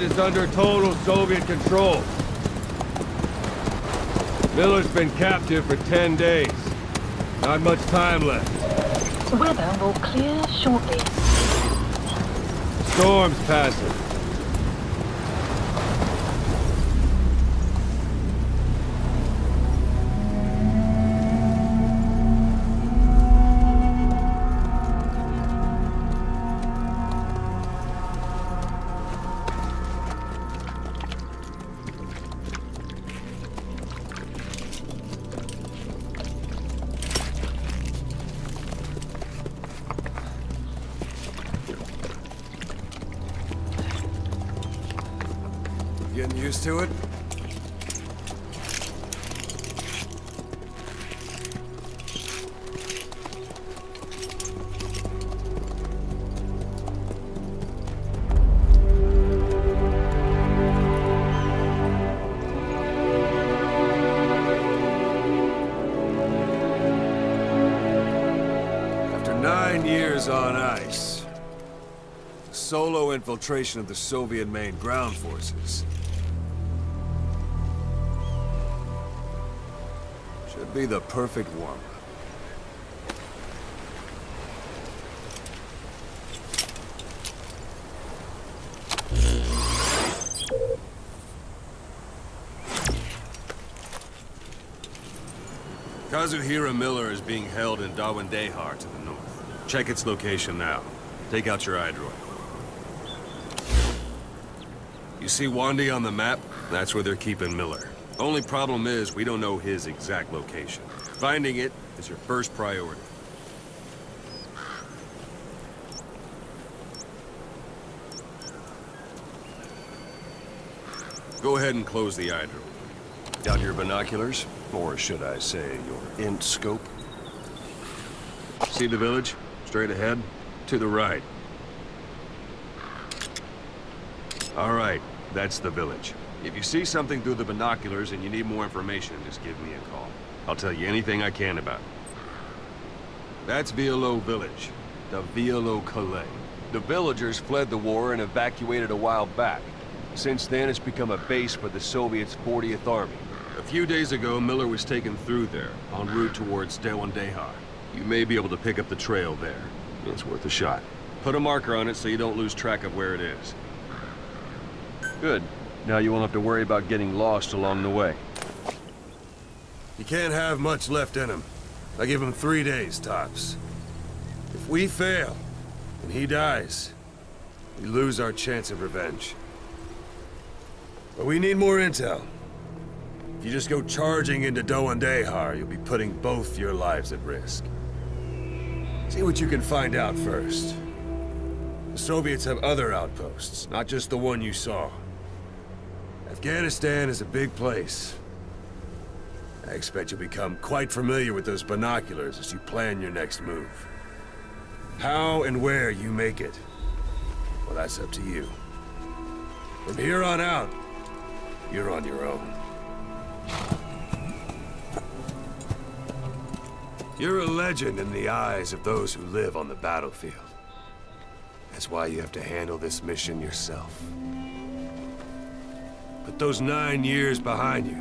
side is under total Soviet control. Miller's been captive for 10 days. Not much time left. Weather will clear shortly. Storm's passing. Getting used to it? After 9 years on ice, solo infiltration of the Soviet main ground forces should be the perfect warm-up. Kazuhira Miller is being held in Dawandehar to the north. Check its location now. Take out your iDroid. You see Wandy on the map? That's where they're keeping Miller. Only problem is, we don't know his exact location. Finding it is your first priority. Go ahead and close the iDroid. Got your binoculars? Or should I say, your int scope? See the village? Straight ahead? To the right. All right, that's the village. If you see something through the binoculars and you need more information, just give me a call. I'll tell you anything I can about it. That's Violo Village, the Violo Calais. The villagers fled the war and evacuated a while back. Since then, it's become a base for the Soviets' 40th Army. A few days ago, Miller was taken through there, en route towards Dawandehar. You may be able to pick up the trail there. It's worth a shot. Put a marker on it so you don't lose track of where it is. Good. Now you won't have to worry about getting lost along the way. He can't have much left in him. I give him 3 days, tops. If we fail, and he dies, we lose our chance of revenge. But we need more intel. If you just go charging into Dawandehar, you'll be putting both your lives at risk. See what you can find out first. The Soviets have other outposts, not just the one you saw. Afghanistan is a big place. I expect you'll become quite familiar with those binoculars as you plan your next move. How and where you make it, well, that's up to you. From here on out, you're on your own. You're a legend in the eyes of those who live on the battlefield. That's why you have to handle this mission yourself. Put those 9 years behind you,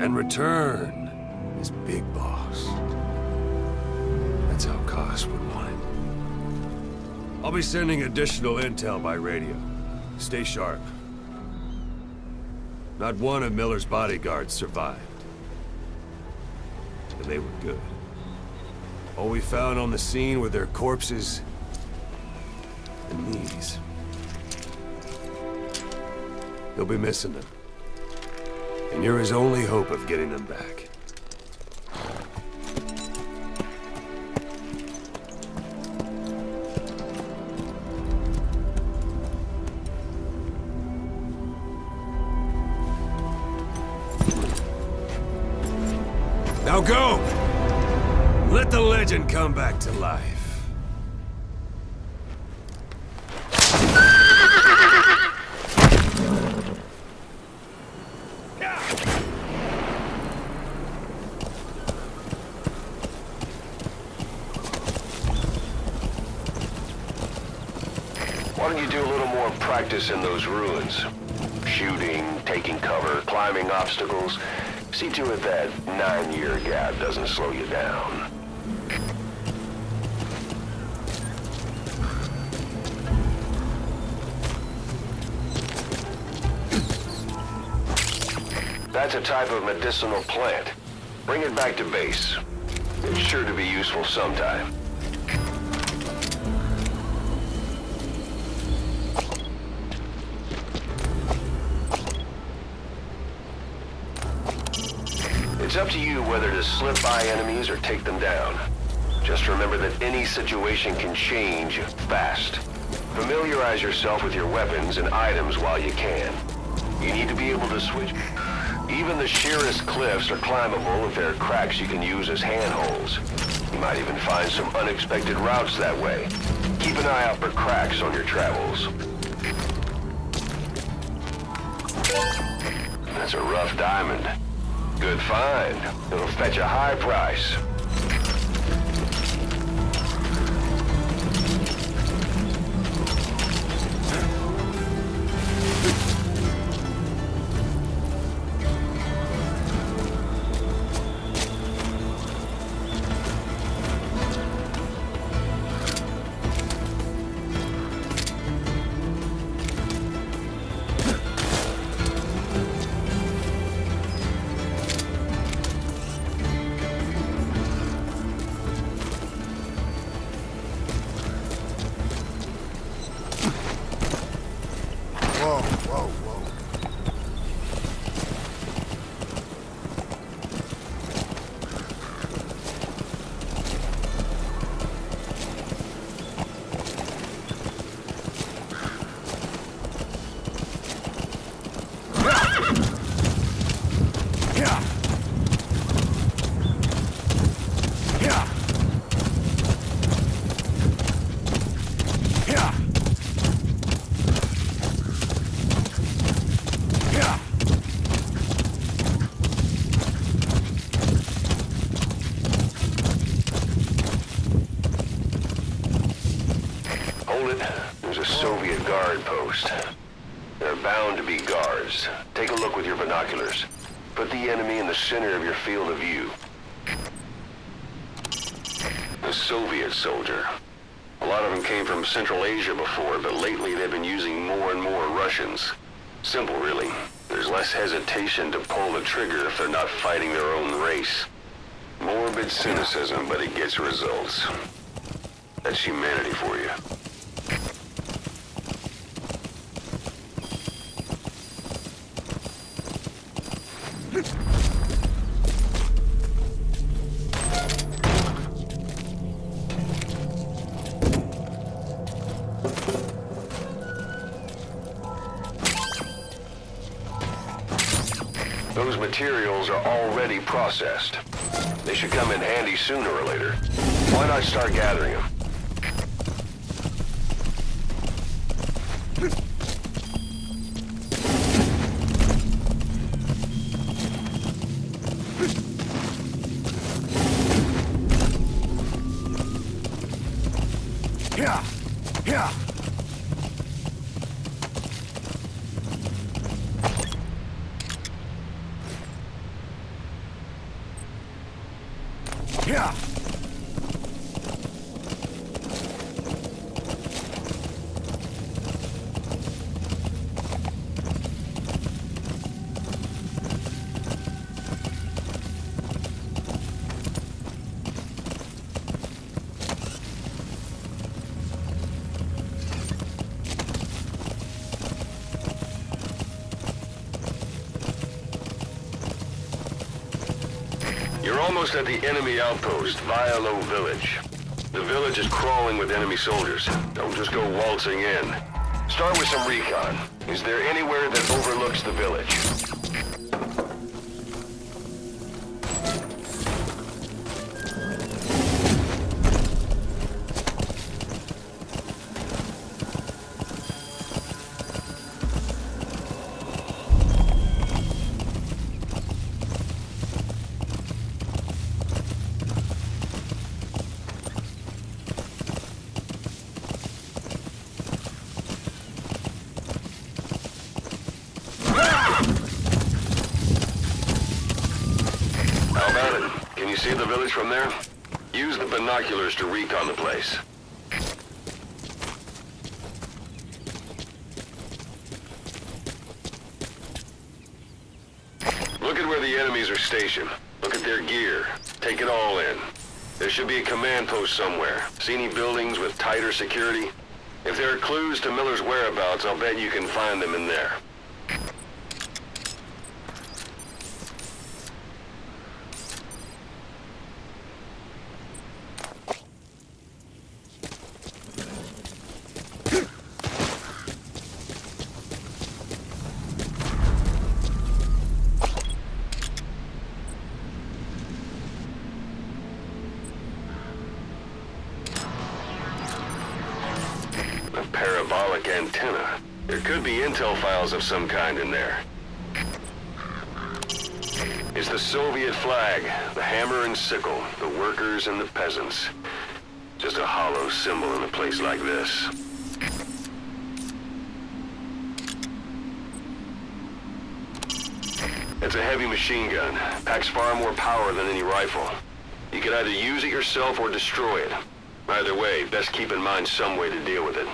and return as Big Boss. That's how Koss would want it. I'll be sending additional intel by radio. Stay sharp. Not one of Miller's bodyguards survived. And they were good. All we found on the scene were their corpses and knees. You'll be missing them. And you're his only hope of getting them back. Now go! Let the legend come back to life. Why don't you do a little more practice in those ruins? Shooting, taking cover, climbing obstacles. See to it that 9-year gap doesn't slow you down. That's a type of medicinal plant. Bring it back to base. It's sure to be useful sometime. It's up to you whether to slip by enemies or take them down. Just remember that any situation can change fast. Familiarize yourself with your weapons and items while you can. You need to be able to switch. Even the sheerest cliffs are climbable if there are cracks you can use as handholds. You might even find some unexpected routes that way. Keep an eye out for cracks on your travels. That's a rough diamond. Good find. It'll fetch a high price. Whoa, whoa, whoa. Yeah. Yeah. Yeah. Yeah. Hold it. There's a Soviet guard post. There are bound to be guards. Take a look with your binoculars. Put the enemy in the center of your field of view. A Soviet soldier. A lot of them came from Central Asia before, but lately they've been using more and more Russians. Simple, really. There's less hesitation to pull the trigger if they're not fighting their own race. Morbid cynicism, but it gets results. That's humanity for you. Those materials are already processed. They should come in handy sooner or later. Why not start gathering them? Yeah. Yeah. Yeah. You're almost at the enemy outpost, Vialo Village. The village is crawling with enemy soldiers. Don't just go waltzing in. Start with some recon. Is there anywhere that overlooks the village? the village from there? Use the binoculars to recon the place. Look at where the enemies are stationed. Look at their gear. Take it all in. There should be a command post somewhere. See any buildings with tighter security? If there are clues to Miller's whereabouts, I'll bet you can find them in there. A parabolic antenna. There could be intel files of some kind in there. It's the Soviet flag, the hammer and sickle, the workers and the peasants. Just a hollow symbol in a place like this. It's a heavy machine gun. Packs far more power than any rifle. You can either use it yourself or destroy it. Either way, best keep in mind some way to deal with it.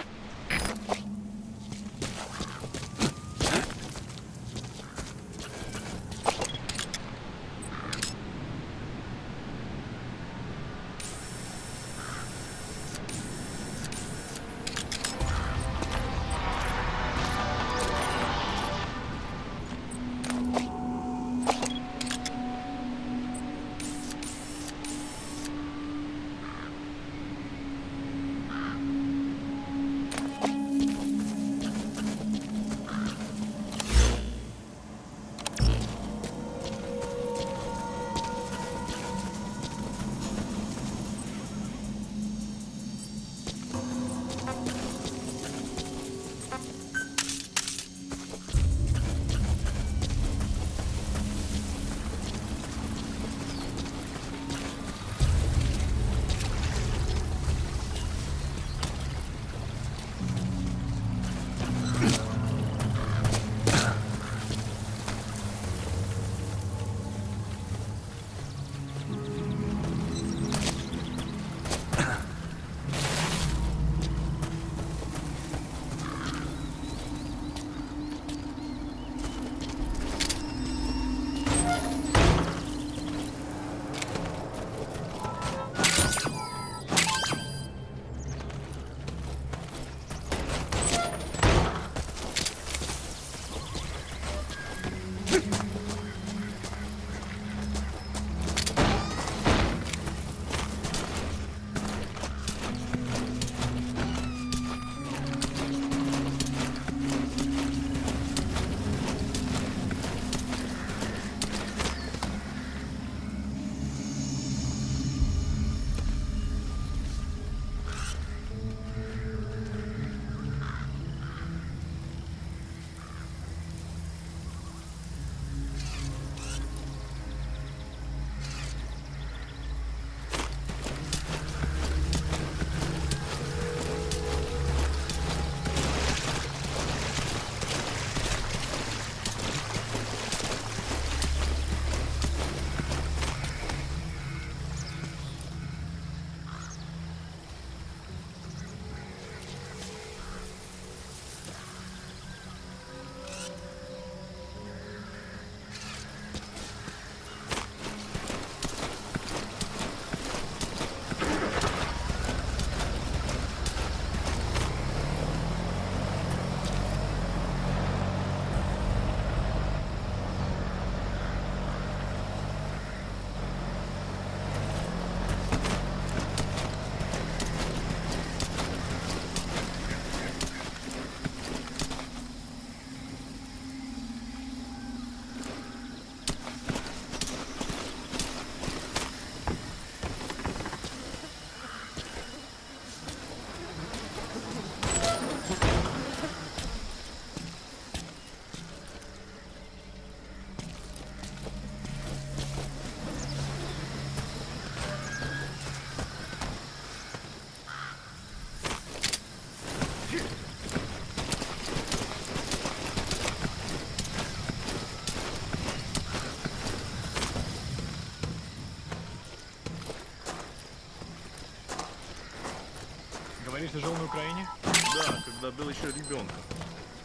Говоришь, ты жил на Украине? Да, когда был еще ребенком.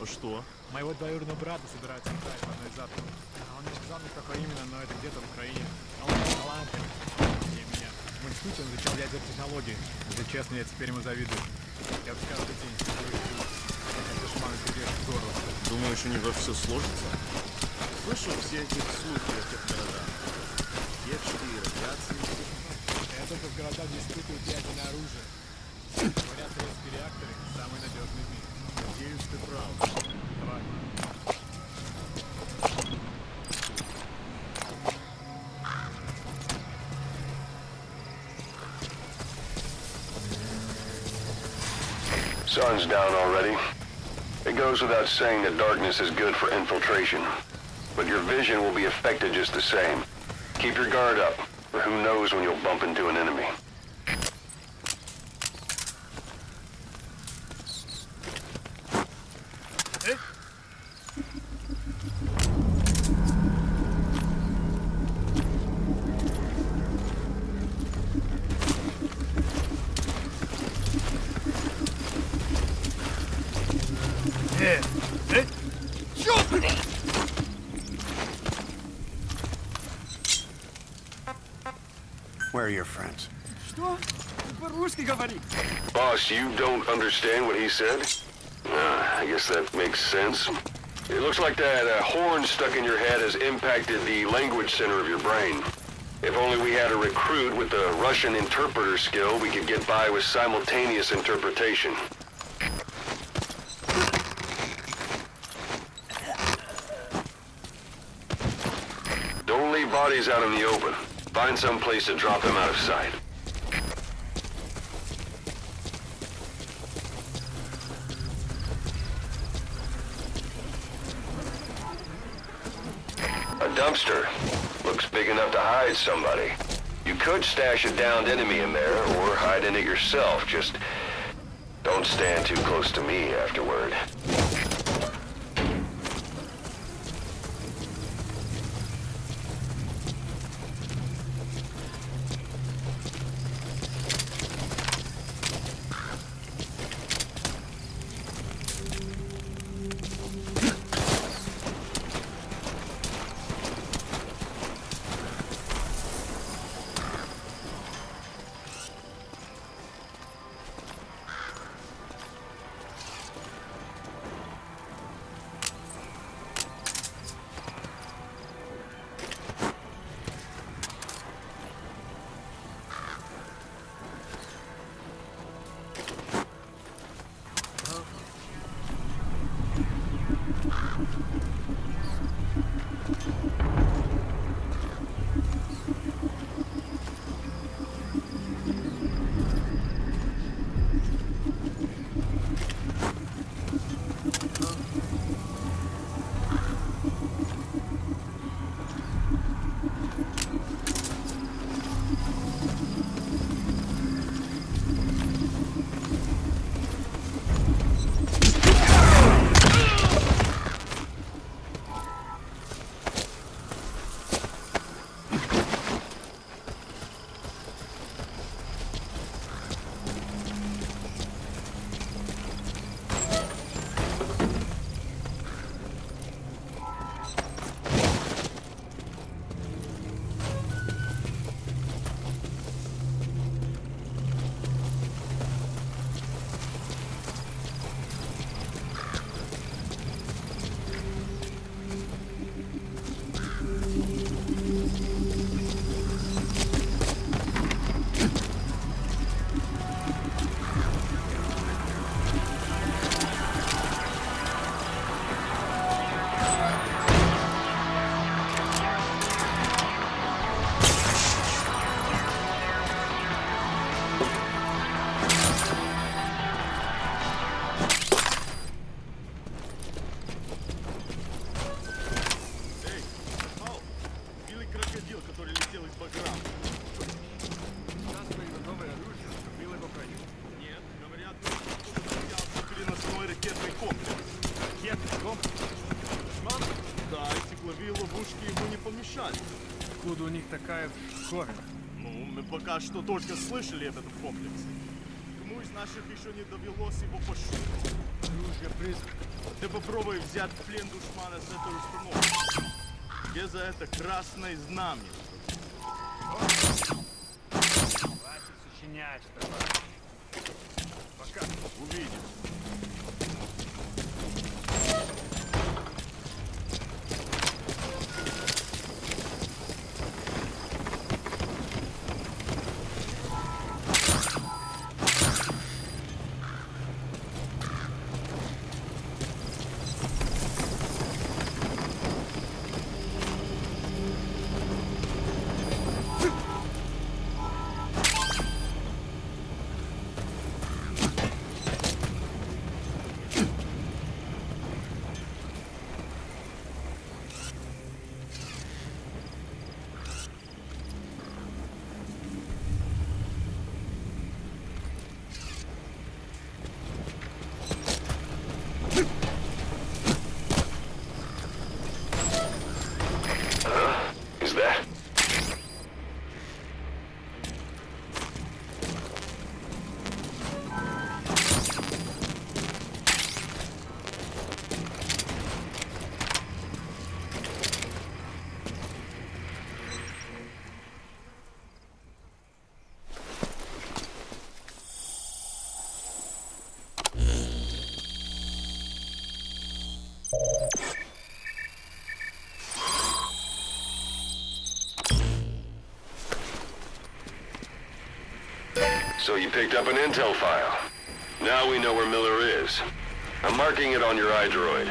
А что? Моего двоюродного брата собираются играть в одной из завтра. Он не сказал мне, какой именно, но это где-то в Украине. А он талантливый. Не меня. В институте он изучал ядерные технологии. Если честно, я теперь ему завидую. Я бы каждый день это шманы сидишь в горло. Думаешь, у него все сложится? Слышал все эти слухи о тех городах? Печки и радиации. Я только в городах, где испытывают ядерное оружие. Говорят, советские реакторы — самый надежный в мире. Надеюсь, ты прав. Давай. Sun's down already. It goes without saying that darkness is good for infiltration. But your vision will be affected just the same. Keep your guard up, or who knows when you'll bump into an enemy. Where are your friends? Boss, you don't understand what he said? I guess that makes sense. It looks like that horn stuck in your head has impacted the language center of your brain. If only we had a recruit with the Russian interpreter skill, we could get by with simultaneous interpretation. Don't leave bodies out in the open. Find some place to drop them out of sight. A dumpster. Looks big enough to hide somebody. You could stash a downed enemy in there, or hide in it yourself. Just don't stand too close to me afterward. Откуда у них такая скорость? Ну, мы пока что только слышали об этом комплексе. Никому из наших еще не довелось его пошить. Ты уже призван. Ты попробуй взять в плен душмана с этой установкой. Где за это красное знамя? Хватит сочинять, товарищ. Пока увидишь. Is that? So you picked up an intel file. Now we know where Miller is. I'm marking it on your iDroid.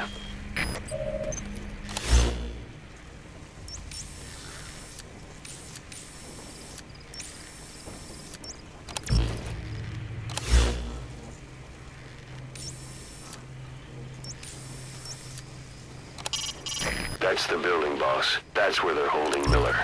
That's the building, boss. That's where they're holding Miller.